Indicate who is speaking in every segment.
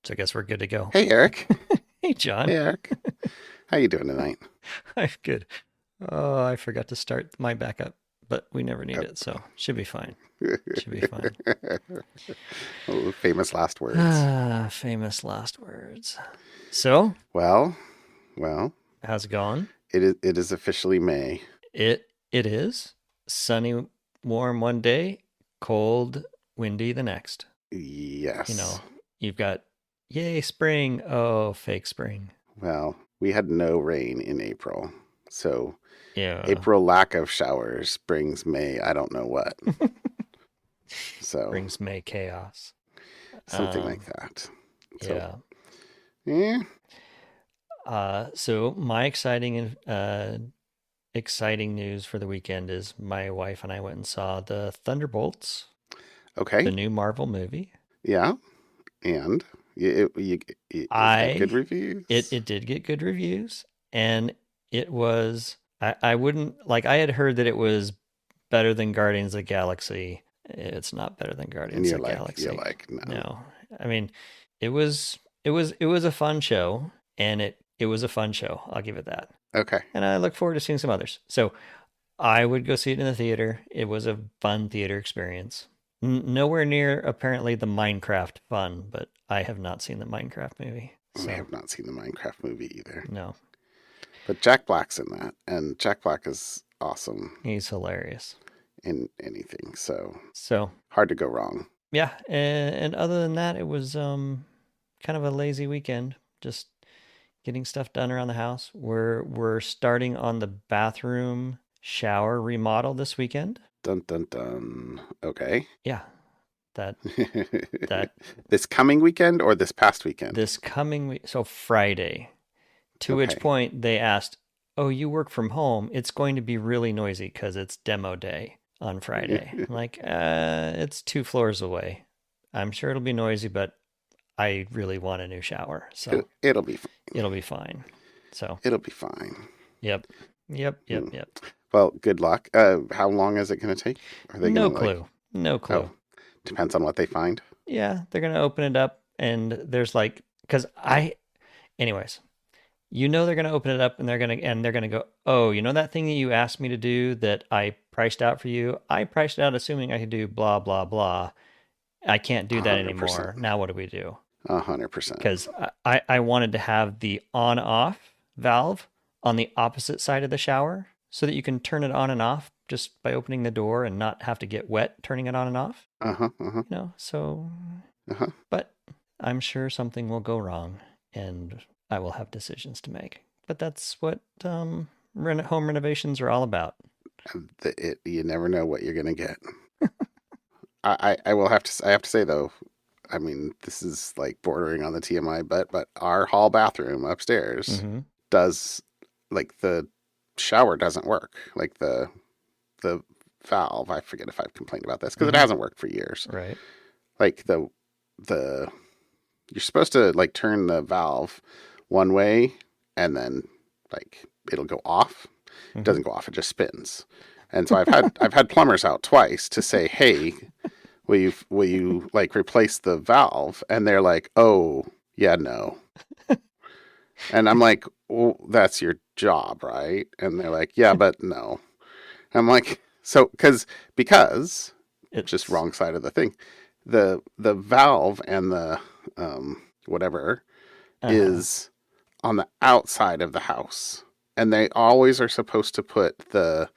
Speaker 1: So I guess we're good to go.
Speaker 2: Hey Eric.
Speaker 1: Hey, John.
Speaker 2: Hey Eric. How you doing tonight?
Speaker 1: I'm good. Oh, I forgot to start my backup, but we never need it, so should be fine. Should be fine.
Speaker 2: Oh, famous last words.
Speaker 1: Ah, famous last words. So,
Speaker 2: Well, well,
Speaker 1: how's it going?
Speaker 2: it is officially May.
Speaker 1: It is sunny, warm one day, cold, windy the next. You
Speaker 2: Yes.
Speaker 1: know, you've got yay spring. Oh, fake spring.
Speaker 2: Well, we had no rain in April. So
Speaker 1: Yeah,
Speaker 2: April lack of showers brings May, I don't know what. So
Speaker 1: brings May chaos.
Speaker 2: something like
Speaker 1: Um,
Speaker 2: that. So
Speaker 1: yeah.
Speaker 2: yeah.
Speaker 1: So my exciting news for the weekend is my wife and I went and saw the Thunderbolts, the
Speaker 2: Okay.
Speaker 1: new Marvel movie.
Speaker 2: Yeah. And is that good
Speaker 1: I it
Speaker 2: reviews?
Speaker 1: it did get good reviews, and it was I wouldn't like I had heard that it was better than Guardians of the Galaxy. It's not better than
Speaker 2: And
Speaker 1: Guardians of the
Speaker 2: you're
Speaker 1: Galaxy.
Speaker 2: like, no.
Speaker 1: No. I mean, it was a fun show, and it was a fun show. I'll give it that.
Speaker 2: Okay.
Speaker 1: And I look forward to seeing some others. So I would go see it in the theater. It was a fun theater experience. Nowhere near apparently the Minecraft fun, but I have not seen the Minecraft movie.
Speaker 2: I
Speaker 1: So,
Speaker 2: have not seen the Minecraft movie either.
Speaker 1: no,
Speaker 2: But Jack Black's in that, and Jack Black is awesome
Speaker 1: he's hilarious.
Speaker 2: in anything, so
Speaker 1: So,
Speaker 2: hard to go wrong.
Speaker 1: yeah, and other than that, it was kind of a lazy weekend. Just getting stuff done around the house. We're starting on the bathroom shower remodel this weekend.
Speaker 2: Dun dun dun. Okay.
Speaker 1: Yeah, that that
Speaker 2: This coming weekend or this past weekend?
Speaker 1: this coming week, so Friday. To which
Speaker 2: Okay.
Speaker 1: point they asked, "Oh, you work from home. It's going to be really noisy because it's demo day on Friday." I'm like, it's 2 floors away. I'm sure it'll be noisy, but I really want a new shower, so
Speaker 2: It'll be
Speaker 1: it'll be fine. So,
Speaker 2: it'll be fine.
Speaker 1: yep, yep, yep,
Speaker 2: Hmm.
Speaker 1: yep.
Speaker 2: Well, good luck. How long is it going to take? Are they going
Speaker 1: No
Speaker 2: to like?
Speaker 1: clue. No
Speaker 2: Oh,
Speaker 1: clue.
Speaker 2: depends on what they find.
Speaker 1: Yeah, they're gonna open it up, and there's like, because anyways, they're going to open it up and they're going to go, "Oh, you know that thing that you asked me to do that I priced out for you? I priced it out assuming I could do blah blah blah. I can't do
Speaker 2: A
Speaker 1: that
Speaker 2: hundred percent.
Speaker 1: anymore. Now what do we do?"
Speaker 2: 100%.
Speaker 1: Cuz I wanted to have the on off valve on the opposite side of the shower so that you can turn it on and off just by opening the door and not have to get wet turning it on and off,
Speaker 2: Uh-huh. Uh-huh.
Speaker 1: so
Speaker 2: Uh-huh.
Speaker 1: but I'm sure something will go wrong and I will have decisions to make. But that's what home renovations are all about.
Speaker 2: You never know what you're going to get. I will have to I have to say though, I mean, this is like bordering on the TMI, but our hall bathroom upstairs
Speaker 1: Mm-hmm.
Speaker 2: does like the shower doesn't work. Like the valve, I forget if I've complained about this because it
Speaker 1: Mm-hmm.
Speaker 2: hasn't worked for years.
Speaker 1: Right.
Speaker 2: Like the you're supposed to like turn the valve one way and then like it'll go off. It
Speaker 1: Mm-hmm.
Speaker 2: doesn't go off, it just spins. And so I've had plumbers out twice to say, "Hey, will you like replace the valve?" And they're like, "Oh, yeah, no." And I'm like, "Well, that's your job, right?" And they're like, "Yeah, but no." I'm like, "So because just
Speaker 1: It's
Speaker 2: wrong side of the thing. The valve and the whatever
Speaker 1: uh-huh.
Speaker 2: is on the outside of the house, and they always are supposed to put the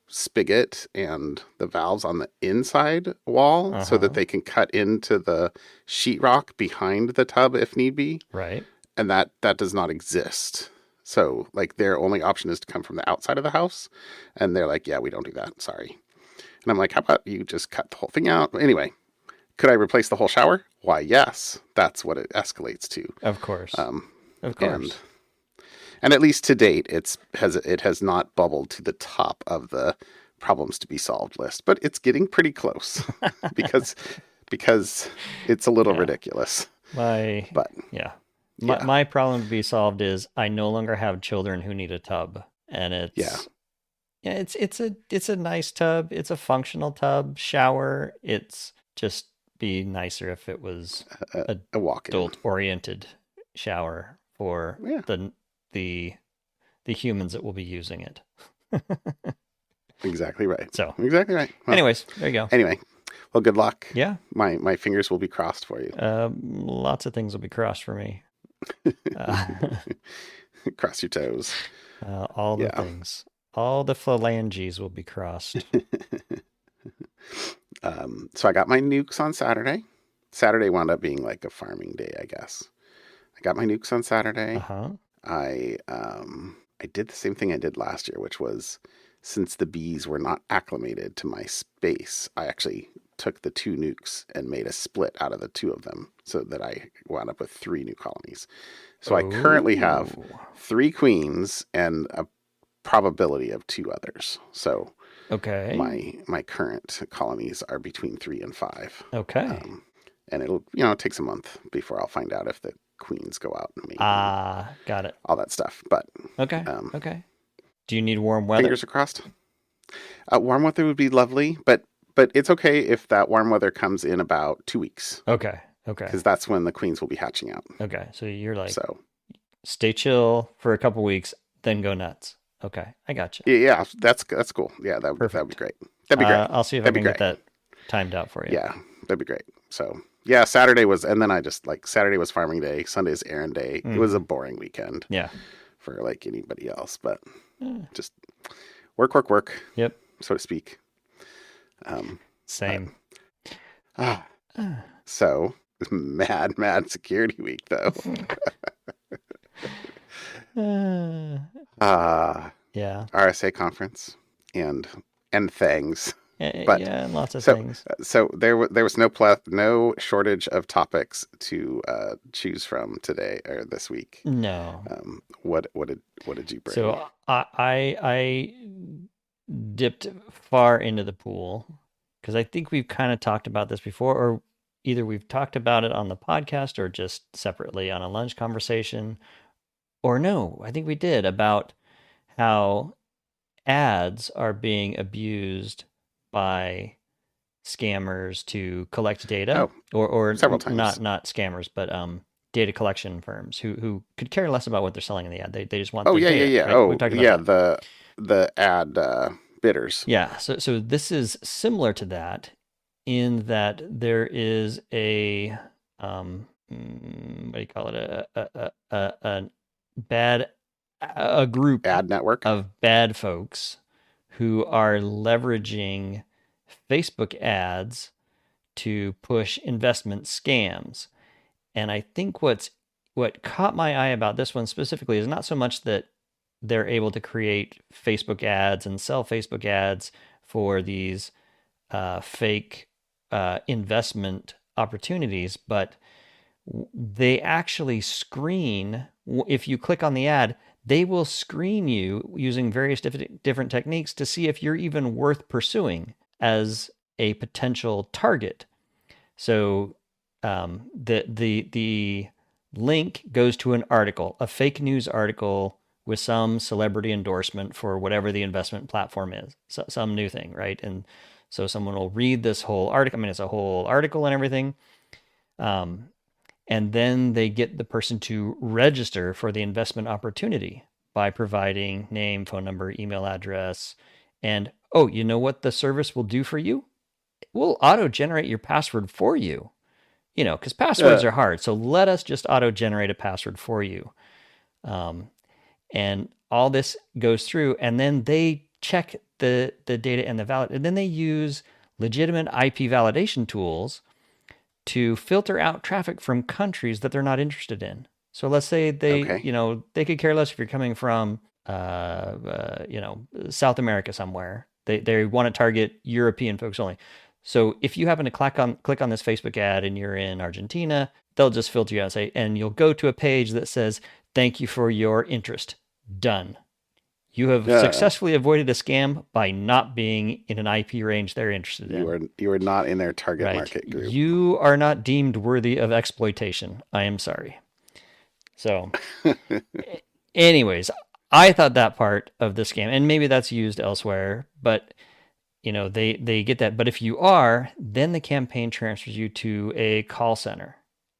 Speaker 2: spigot and the valves on the inside wall so that
Speaker 1: Uh-huh.
Speaker 2: they can cut into the sheetrock behind the tub if need be,
Speaker 1: Right.
Speaker 2: and that does not exist. So like their only option is to come from the outside of the house, and they're like, "Yeah, we don't do that. Sorry." And I'm like, "How about you just cut the whole thing out?" Anyway, could I replace the whole shower? Why, yes. That's what it escalates to.
Speaker 1: Of course.
Speaker 2: Um,
Speaker 1: Of
Speaker 2: and
Speaker 1: course.
Speaker 2: and at least to date, it has not bubbled to the top of the problems to be solved list, but it's getting pretty close because because it's a little
Speaker 1: Yeah.
Speaker 2: ridiculous.
Speaker 1: My
Speaker 2: But
Speaker 1: yeah. My
Speaker 2: yeah,
Speaker 1: my problem to be solved is I no longer have children who need a tub. And
Speaker 2: yeah,
Speaker 1: it's a nice tub. It's a functional tub, shower. It's just be nicer if it was
Speaker 2: a walk-in.
Speaker 1: adult oriented shower for
Speaker 2: Yeah,
Speaker 1: the the humans that will be using it.
Speaker 2: exactly right.
Speaker 1: So,
Speaker 2: Exactly right. Well,
Speaker 1: anyways, there you go.
Speaker 2: anyway, well, good luck.
Speaker 1: Yeah,
Speaker 2: My fingers will be crossed for you.
Speaker 1: lots of things will be crossed for me.
Speaker 2: Cross your toes.
Speaker 1: All the
Speaker 2: Yeah.
Speaker 1: things, all the phalanges will be crossed.
Speaker 2: So I got my nukes on Saturday. Saturday wound up being like a farming day, I guess. I got my nukes on
Speaker 1: Uh
Speaker 2: Saturday.
Speaker 1: huh.
Speaker 2: I did the same thing I did last year, which was since the bees were not acclimated to my space, I actually took the two nukes and made a split out of the two of them so that I wound up with three new colonies. So I currently have
Speaker 1: Oh,
Speaker 2: three queens and a probability of two others. So
Speaker 1: okay.
Speaker 2: my current colonies are between 3 and 5.
Speaker 1: Okay.
Speaker 2: And it'll it takes a month before I'll find out if the queens go out and mate and
Speaker 1: Ah, got it.
Speaker 2: all that stuff. But
Speaker 1: Okay.
Speaker 2: um,
Speaker 1: Okay. Do you need warm weather?
Speaker 2: fingers are crossed. Warm weather would be lovely, but it's okay if that warm weather comes in about 2 weeks
Speaker 1: Okay. Okay.
Speaker 2: because that's when the queens will be hatching out.
Speaker 1: Okay. So you're like,
Speaker 2: So
Speaker 1: stay chill for a couple weeks, then go nuts. Okay. I got you.
Speaker 2: yeah, that's cool. Yeah, that'd be
Speaker 1: Perfect.
Speaker 2: great. That'd be great.
Speaker 1: I'll see if I
Speaker 2: That'd be
Speaker 1: can get
Speaker 2: great.
Speaker 1: that timed out for you.
Speaker 2: Yeah, that'd be great. So yeah, Saturday was, and then I just like Saturday was farming day, Sunday's errand day. It was a boring weekend
Speaker 1: Yeah.
Speaker 2: for like anybody else, but
Speaker 1: Eh,
Speaker 2: just work,
Speaker 1: Yep.
Speaker 2: so to speak. Um,
Speaker 1: Same.
Speaker 2: ah,
Speaker 1: Ah.
Speaker 2: so mad security week though.
Speaker 1: Uh,
Speaker 2: Ah,
Speaker 1: yeah.
Speaker 2: RSA conference and things.
Speaker 1: Yeah.
Speaker 2: But
Speaker 1: Yeah. And lots of
Speaker 2: so
Speaker 1: things.
Speaker 2: there was no shortage of topics to choose from today or this week.
Speaker 1: No.
Speaker 2: What did you bring?
Speaker 1: So I dipped far into the pool because I think we've kind of talked about this before, or either we've talked about it on the podcast or just separately on a lunch conversation, or no, I think we did about how ads are being abused by scammers to collect data,
Speaker 2: Oh,
Speaker 1: or
Speaker 2: several times.
Speaker 1: not scammers, but data collection firms who could care less about what they're selling in the ad. They just want
Speaker 2: Oh
Speaker 1: their
Speaker 2: yeah, yeah,
Speaker 1: data,
Speaker 2: yeah.
Speaker 1: right? We've
Speaker 2: Oh
Speaker 1: talked about
Speaker 2: yeah,
Speaker 1: that.
Speaker 2: the ad bidders.
Speaker 1: Yeah, so this is similar to that in that there is a what do you call it, a bad, a group
Speaker 2: Ad network.
Speaker 1: of bad folks who are leveraging Facebook ads to push investment scams. And I think what caught my eye about this one specifically is not so much that they're able to create Facebook ads and sell Facebook ads for these fake investment opportunities, but they actually screen. If you click on the ad, they will screen you using various different techniques to see if you're even worth pursuing as a potential target. So the link goes to an article, a fake news article with some celebrity endorsement for whatever the investment platform is, so, some new thing, right? And so someone will read this whole article. I mean, it's a whole article and everything. And then they get the person to register for the investment opportunity by providing name, phone number, email address. And oh, you know what the service will do for you? It will auto generate your password for you. Because passwords
Speaker 2: Uh,
Speaker 1: are hard. So let us just auto generate a password for you. And all this goes through, and then they check the data and the valid, and then they use legitimate IP validation tools to filter out traffic from countries that they're not interested in. So let's say
Speaker 2: okay.
Speaker 1: they could care less if you're coming from South America somewhere. They want to target European folks only. So if you happen to click on this Facebook ad and you're in Argentina, they'll just filter you out and say, and you'll go to a page that says, "Thank you for your interest. Done. You have
Speaker 2: Uh,
Speaker 1: successfully avoided a scam by not being in an IP range they're interested in."
Speaker 2: you are not in their target
Speaker 1: Right.
Speaker 2: market group.
Speaker 1: You are not deemed worthy of exploitation. I am sorry. So, anyways, I thought that part of the scam, and maybe that's used elsewhere, but they get that. But if you are, then the campaign transfers you to a call center.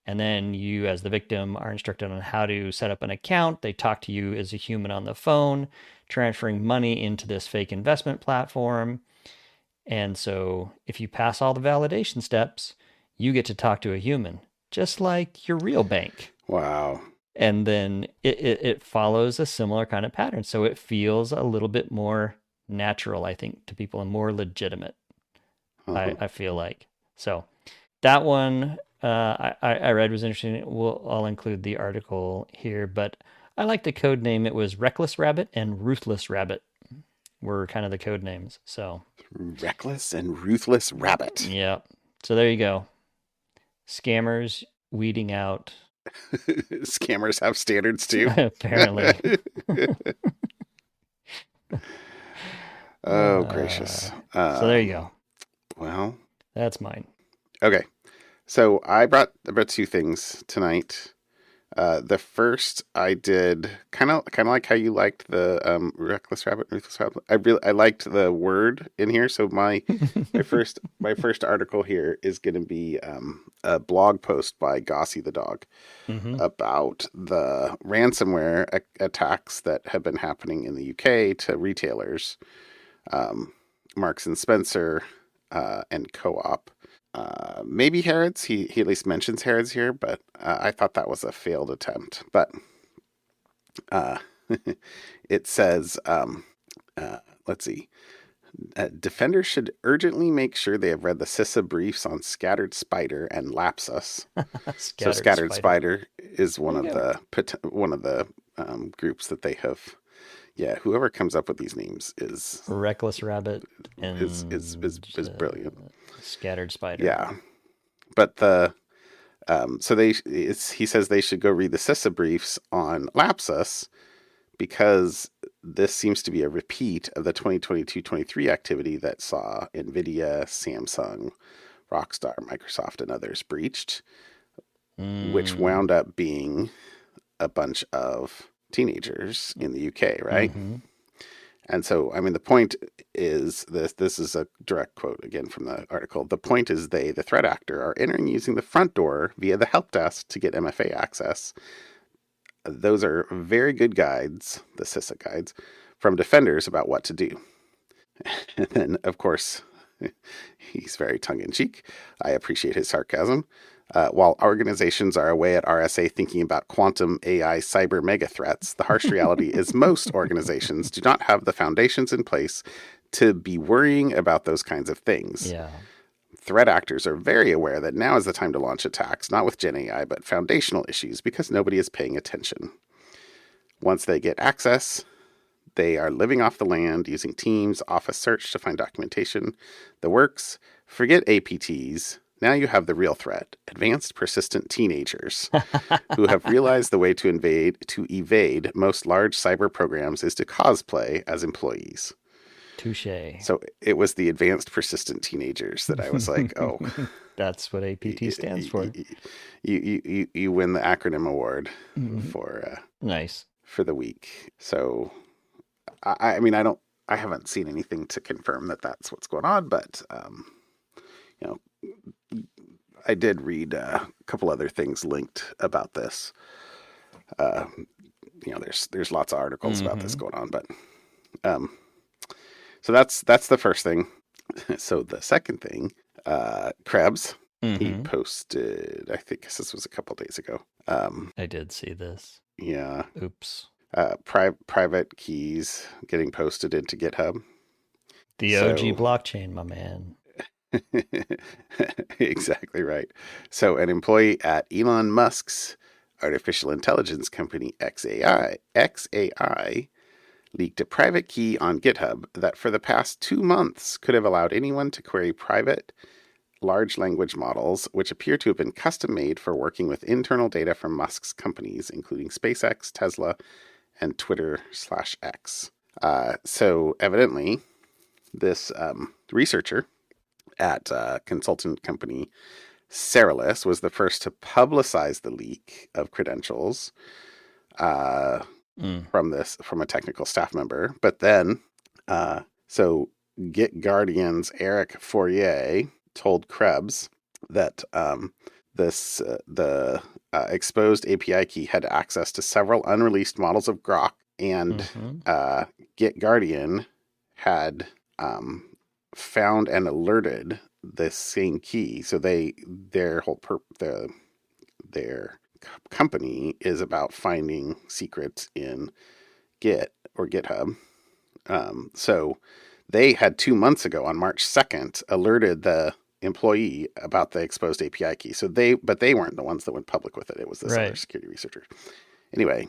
Speaker 1: And then you, as the victim, are instructed on how to set up an account. They talk to you as a human on the phone, transferring money into this fake investment platform. And so if you pass all the validation steps, you get to talk to a human, just like your real bank.
Speaker 2: Wow.
Speaker 1: And then it follows a similar kind of pattern. So it feels a little bit more natural, I think, to people and more legitimate,
Speaker 2: Uh-huh.
Speaker 1: I feel like. So that one I read was interesting. I'll include the article here, but I like the code name. It was Reckless Rabbit and Ruthless Rabbit were kind of the code names. So,
Speaker 2: Reckless and Ruthless Rabbit.
Speaker 1: yeah. So there you go. Scammers weeding out.
Speaker 2: Scammers have standards too.
Speaker 1: Apparently.
Speaker 2: Oh, gracious.
Speaker 1: So there you go.
Speaker 2: Well,
Speaker 1: That's mine.
Speaker 2: okay. So I brought two things tonight. The first I did kind of like how you liked the reckless rabbit, ruthless rabbit. I liked the word in here. So my first article here is going to be a blog post by Gossie the dog about the ransomware attacks that have been happening in the UK to retailers, Marks and Spencer, and Co-op. Maybe Harrods. He at least mentions Harrods here, but I thought that was a failed attempt. But it says, let's see. Defenders should urgently make sure they have read the CISA briefs on Scattered Spider and Lapsus. So Scattered Spider is one of the groups that they have. Yeah, whoever comes up with these names is
Speaker 1: Reckless Rabbit and
Speaker 2: is brilliant.
Speaker 1: Scattered Spider.
Speaker 2: Yeah, but he says they should go read the CISA briefs on Lapsus because this seems to be a repeat of the 2022-23 activity that saw NVIDIA, Samsung, Rockstar, Microsoft, and others breached, which wound up being a bunch of teenagers in the UK, right? And so, I mean, the point is this is a direct quote again from the article. The point is the threat actor, are entering using the front door via the help desk to get MFA access. Those are very good guides, the CISA guides, from defenders about what to do. And then, of course, he's very tongue-in-cheek. I appreciate his sarcasm. While organizations are away at RSA thinking about quantum AI cyber mega threats, the harsh reality is most organizations do not have the foundations in place to be worrying about those kinds of things.
Speaker 1: Yeah.
Speaker 2: Threat actors are very aware that now is the time to launch attacks, not with Gen AI, but foundational issues, because nobody is paying attention. Once they get access, they are living off the land, using Teams, Office Search to find documentation. The works. Forget APTs. Now you have the real threat, advanced persistent teenagers who have realized the way to evade most large cyber programs is to cosplay as employees.
Speaker 1: Touche.
Speaker 2: So it was the advanced persistent teenagers that I was like, oh.
Speaker 1: That's what APT stands for.
Speaker 2: You win the acronym award for
Speaker 1: nice
Speaker 2: for the week. So I mean I haven't seen anything to confirm that that's what's going on, but you know, I did read a couple other things linked about this. You know, there's lots of articles about this going on, but so that's the first thing. So the second thing, Krebs, he posted, I think this was a couple days ago.
Speaker 1: I did see this.
Speaker 2: Yeah.
Speaker 1: Oops.
Speaker 2: Private keys getting posted into GitHub.
Speaker 1: The OG blockchain, my man.
Speaker 2: Exactly right. So an employee at Elon Musk's artificial intelligence company XAI leaked a private key on GitHub that for the past 2 months could have allowed anyone to query private large language models, which appear to have been custom made for working with internal data from Musk's companies, including SpaceX, Tesla, and Twitter/X. So evidently, this researcher at consultant company Ceralis was the first to publicize the leak of credentials from a technical staff member. But then, so Git Guardian's Eric Fourier told Krebs that the exposed API key had access to several unreleased models of Grok, and Git Guardian had found and alerted this same key. So their company is about finding secrets in Git or GitHub. So they had 2 months ago, on March 2nd, alerted the employee about the exposed API key. But they weren't the ones that went public with it. It was this other security researcher. Anyway,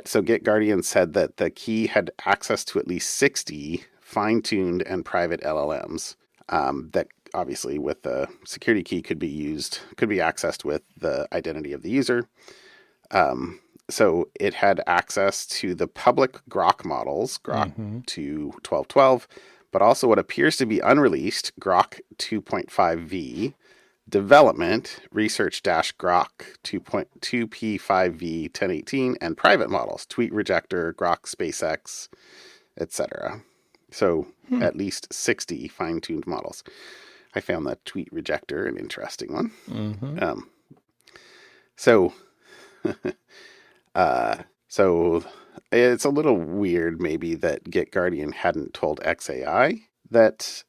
Speaker 2: so Git Guardian said that the key had access to at least 60 fine-tuned and private LLMs that obviously with the security key could be accessed with the identity of the user. So it had access to the public Grok models, Grok 2.12.12, but also what appears to be unreleased Grok 2.5v, development research-Grok 2.2p5v 1018, and private models, Tweet Rejector, Grok SpaceX, etc. So at least 60 fine-tuned models. I found that Tweet Rejector an interesting one. So it's a little weird maybe that Git Guardian hadn't told XAI that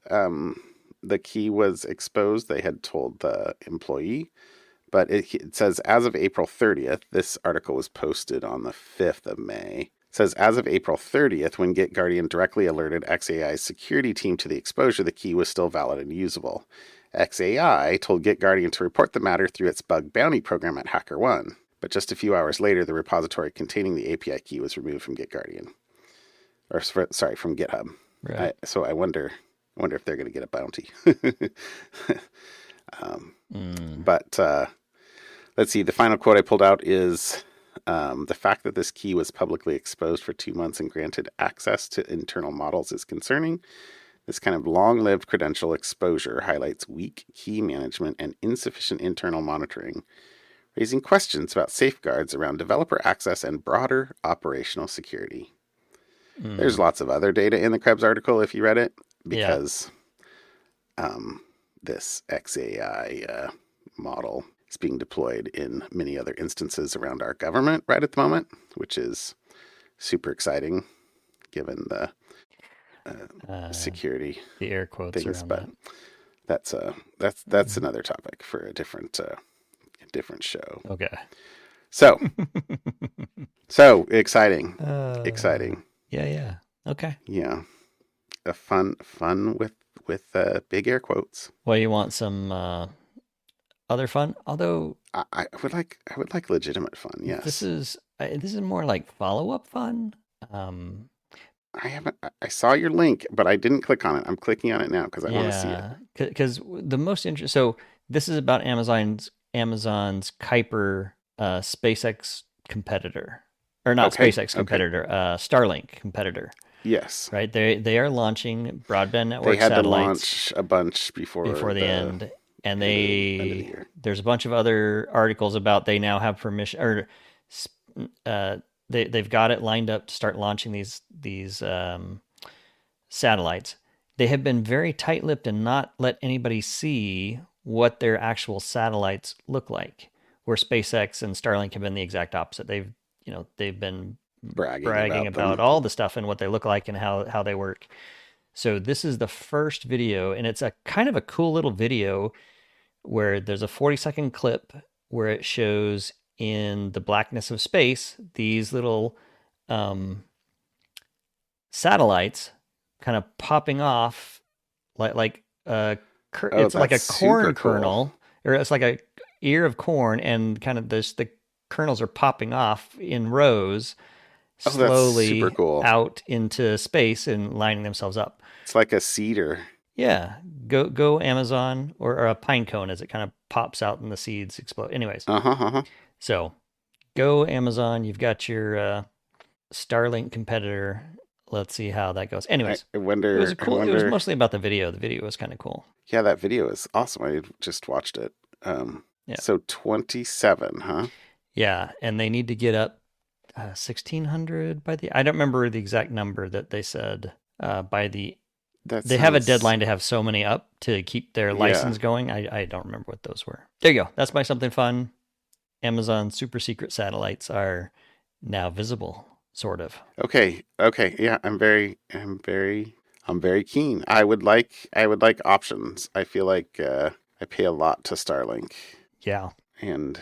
Speaker 2: the key was exposed. They had told the employee, but it says as of April 30th, this article was posted on the 5th of May. It says as of April 30th, when Git Guardian directly alerted XAI's security team to the exposure, the key was still valid and usable. XAI told Git Guardian to report the matter through its bug bounty program at HackerOne. But just a few hours later, the repository containing the API key was removed from Git Guardian. From GitHub.
Speaker 1: Right.
Speaker 2: So I wonder if they're going to get a bounty. But let's see. The final quote I pulled out is the fact that this key was publicly exposed for 2 months and granted access to internal models is concerning. This kind of long-lived credential exposure highlights weak key management and insufficient internal monitoring, raising questions about safeguards around developer access and broader operational security. There's lots of other data in the Krebs article if you read it, because this XAI model is being deployed in many other instances around our government right at the moment, which is super exciting given the security,
Speaker 1: the air quotes
Speaker 2: things.
Speaker 1: Around
Speaker 2: But that's another topic for a different show.
Speaker 1: Okay.
Speaker 2: So exciting. Exciting.
Speaker 1: Yeah. Okay.
Speaker 2: Yeah. A fun with big air quotes.
Speaker 1: Well, you want some other fun? Although
Speaker 2: I would like legitimate fun. Yes.
Speaker 1: This is more like follow-up fun.
Speaker 2: I saw your link, but I didn't click on it. I'm clicking on it now because I want to see it.
Speaker 1: Because the most interesting. So this is about Amazon's Kuiper SpaceX competitor, or not SpaceX competitor, Starlink competitor.
Speaker 2: Yes.
Speaker 1: Right. They are launching broadband network
Speaker 2: They had
Speaker 1: satellites
Speaker 2: to launch a bunch before the
Speaker 1: end, and
Speaker 2: end
Speaker 1: there's a bunch of other articles about they now have permission, or they've got it lined up to start launching these satellites. They have been very tight-lipped and not let anybody see what their actual satellites look like. Where SpaceX and Starlink have been the exact opposite. They've been bragging about all the stuff and what they look like and how they work. So this is the first video, and it's a kind of a cool little video where there's a 40-second clip where it shows in the blackness of space these little satellites kind of popping off like it's like a corn kernel, or it's like a ear of corn, and kind of the kernels are popping off in rows slowly out into space and lining themselves up.
Speaker 2: It's like a cedar.
Speaker 1: Yeah. Go Amazon, or a pine cone as it kind of pops out and the seeds explode. Anyways. So go Amazon. You've got your Starlink competitor. Let's see how that goes. Anyways,
Speaker 2: I wonder.
Speaker 1: It was cool. It was mostly about the video. The video was kind of cool.
Speaker 2: Yeah, that video is awesome. I just watched it. So 27, huh?
Speaker 1: Yeah, and they need to get up 1,600 by I don't remember the exact number that they said by the
Speaker 2: That
Speaker 1: They have a
Speaker 2: sounds,
Speaker 1: deadline to have so many up to keep their
Speaker 2: yeah.
Speaker 1: license going. I don't remember what those were. There you go. That's my something fun. Amazon super secret satellites are now visible, sort of.
Speaker 2: Okay. Okay. Yeah, I'm very keen. I would like options. I feel like I pay a lot to Starlink,
Speaker 1: Yeah.
Speaker 2: and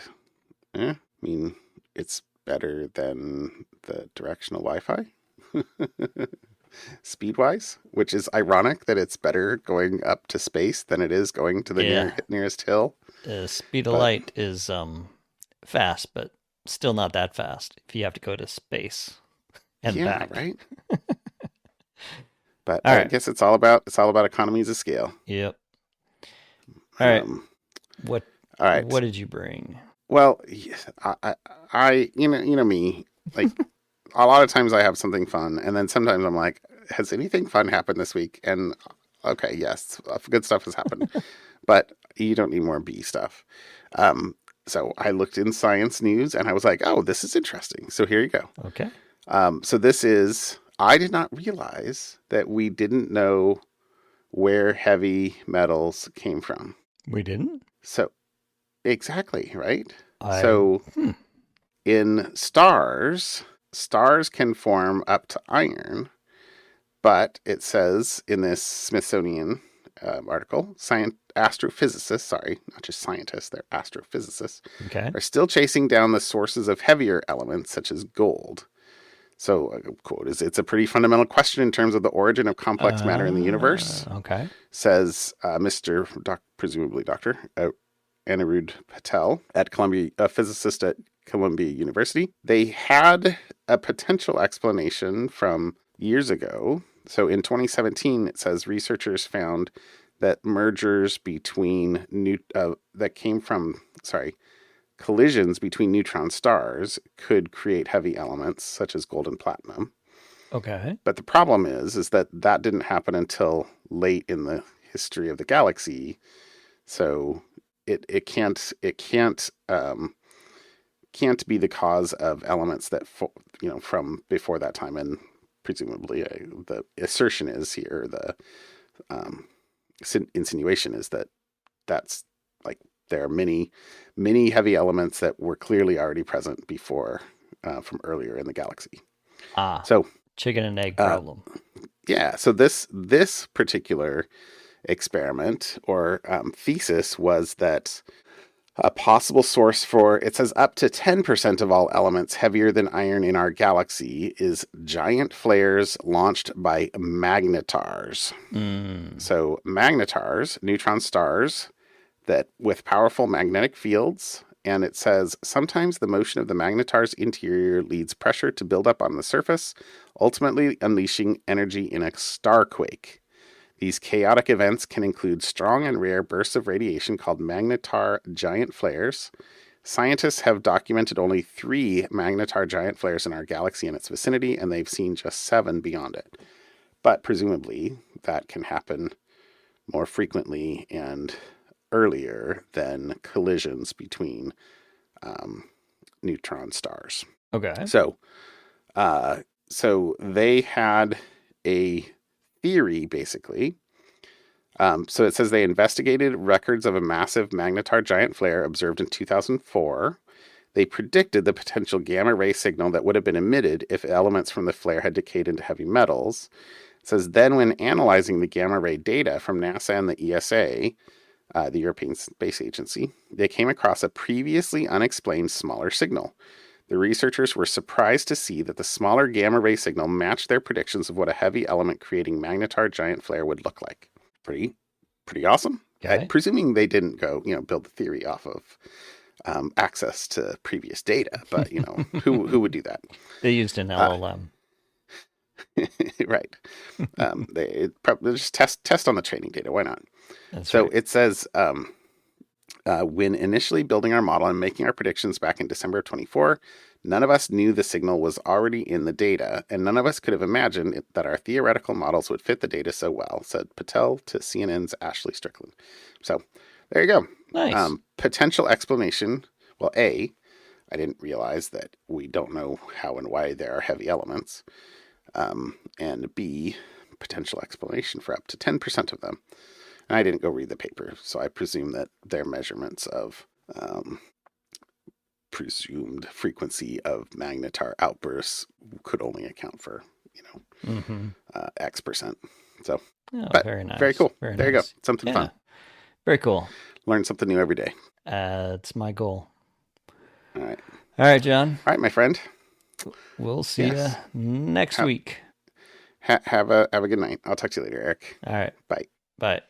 Speaker 2: I mean, it's better than the directional Wi-Fi speed-wise, which is ironic that it's better going up to space than it is going to the
Speaker 1: Yeah.
Speaker 2: nearest hill.
Speaker 1: Speed of
Speaker 2: But
Speaker 1: light is fast, but still not that fast if you have to go to space and
Speaker 2: yeah,
Speaker 1: back.
Speaker 2: right. But
Speaker 1: All
Speaker 2: I
Speaker 1: right.
Speaker 2: guess it's all about economies of scale.
Speaker 1: Yep. All right.
Speaker 2: Um,
Speaker 1: What
Speaker 2: all right.
Speaker 1: what did you bring?
Speaker 2: Well, you know me. Like a lot of times, I have something fun, and then sometimes I'm like, "Has anything fun happened this week?" And okay, yes, good stuff has happened, but you don't need more bee stuff. Um, so I looked in science news, and I was like, "Oh, this is interesting." So here you go.
Speaker 1: Okay.
Speaker 2: So this is. I did not realize that we didn't know where heavy metals came from.
Speaker 1: We didn't?
Speaker 2: So exactly, right?
Speaker 1: I
Speaker 2: So in stars, stars can form up to iron, but it says in this Smithsonian article, astrophysicists, sorry, not just scientists, they're astrophysicists,
Speaker 1: okay.
Speaker 2: are still chasing down the sources of heavier elements such as gold. So, a quote is, it's a pretty fundamental question in terms of the origin of complex matter in the universe,
Speaker 1: Okay.
Speaker 2: says presumably Dr. Anirudh Patel at Columbia, a physicist at Columbia University. They had a potential explanation from years ago. So in 2017, it says researchers found that mergers between that came from collisions between neutron stars could create heavy elements such as gold and platinum.
Speaker 1: Okay.
Speaker 2: But the problem is that that didn't happen until late in the history of the galaxy. So it can't be the cause of elements that from before that time. And presumably the assertion is here, the um, insinuation is that that's like there are many heavy elements that were clearly already present before, from earlier in the galaxy.
Speaker 1: Ah,
Speaker 2: So
Speaker 1: chicken and egg
Speaker 2: uh,
Speaker 1: problem.
Speaker 2: yeah, so this particular experiment or thesis was that a possible source for, it says, up to 10% of all elements heavier than iron in our galaxy is giant flares launched by magnetars.
Speaker 1: Mm.
Speaker 2: So magnetars, neutron stars that with powerful magnetic fields, and it says sometimes the motion of the magnetar's interior leads pressure to build up on the surface, ultimately unleashing energy in a starquake. These chaotic events can include strong and rare bursts of radiation called magnetar giant flares. Scientists have documented only 3 magnetar giant flares in our galaxy and its vicinity, and they've seen just 7 beyond it. But presumably, that can happen more frequently and earlier than collisions between um, neutron stars.
Speaker 1: Okay.
Speaker 2: So, uh, so they had a theory, basically. So it says they investigated records of a massive magnetar giant flare observed in 2004. They predicted the potential gamma ray signal that would have been emitted if elements from the flare had decayed into heavy metals. It says then, when analyzing the gamma ray data from NASA and the ESA, the European Space Agency, they came across a previously unexplained smaller signal. The researchers were surprised to see that the smaller gamma ray signal matched their predictions of what a heavy element creating magnetar giant flare would look like. Pretty awesome.
Speaker 1: Okay.
Speaker 2: Presuming they didn't go, build the theory off of access to previous data, but who would do that?
Speaker 1: They used an
Speaker 2: Uh,
Speaker 1: LLM.
Speaker 2: right. They probably just test on the training data. Why not?
Speaker 1: That's
Speaker 2: So
Speaker 1: right.
Speaker 2: it says, when initially building our model and making our predictions back in December of 24, none of us knew the signal was already in the data, and none of us could have imagined that our theoretical models would fit the data so well, said Patel to CNN's Ashley Strickland. So there you go.
Speaker 1: Nice.
Speaker 2: Potential explanation. Well, A, I didn't realize that we don't know how and why there are heavy elements. And B, potential explanation for up to 10% of them. And I didn't go read the paper, so I presume that their measurements of presumed frequency of magnetar outbursts could only account for, X%. So,
Speaker 1: Oh,
Speaker 2: but
Speaker 1: very nice.
Speaker 2: very cool.
Speaker 1: Very
Speaker 2: there you go.
Speaker 1: nice.
Speaker 2: Something fun.
Speaker 1: Very cool.
Speaker 2: Learn something new every day.
Speaker 1: It's my goal.
Speaker 2: All right.
Speaker 1: All right, John.
Speaker 2: All right, my friend.
Speaker 1: We'll see you next week.
Speaker 2: Have a good night. I'll talk to you later, Eric.
Speaker 1: All right.
Speaker 2: Bye.
Speaker 1: Bye.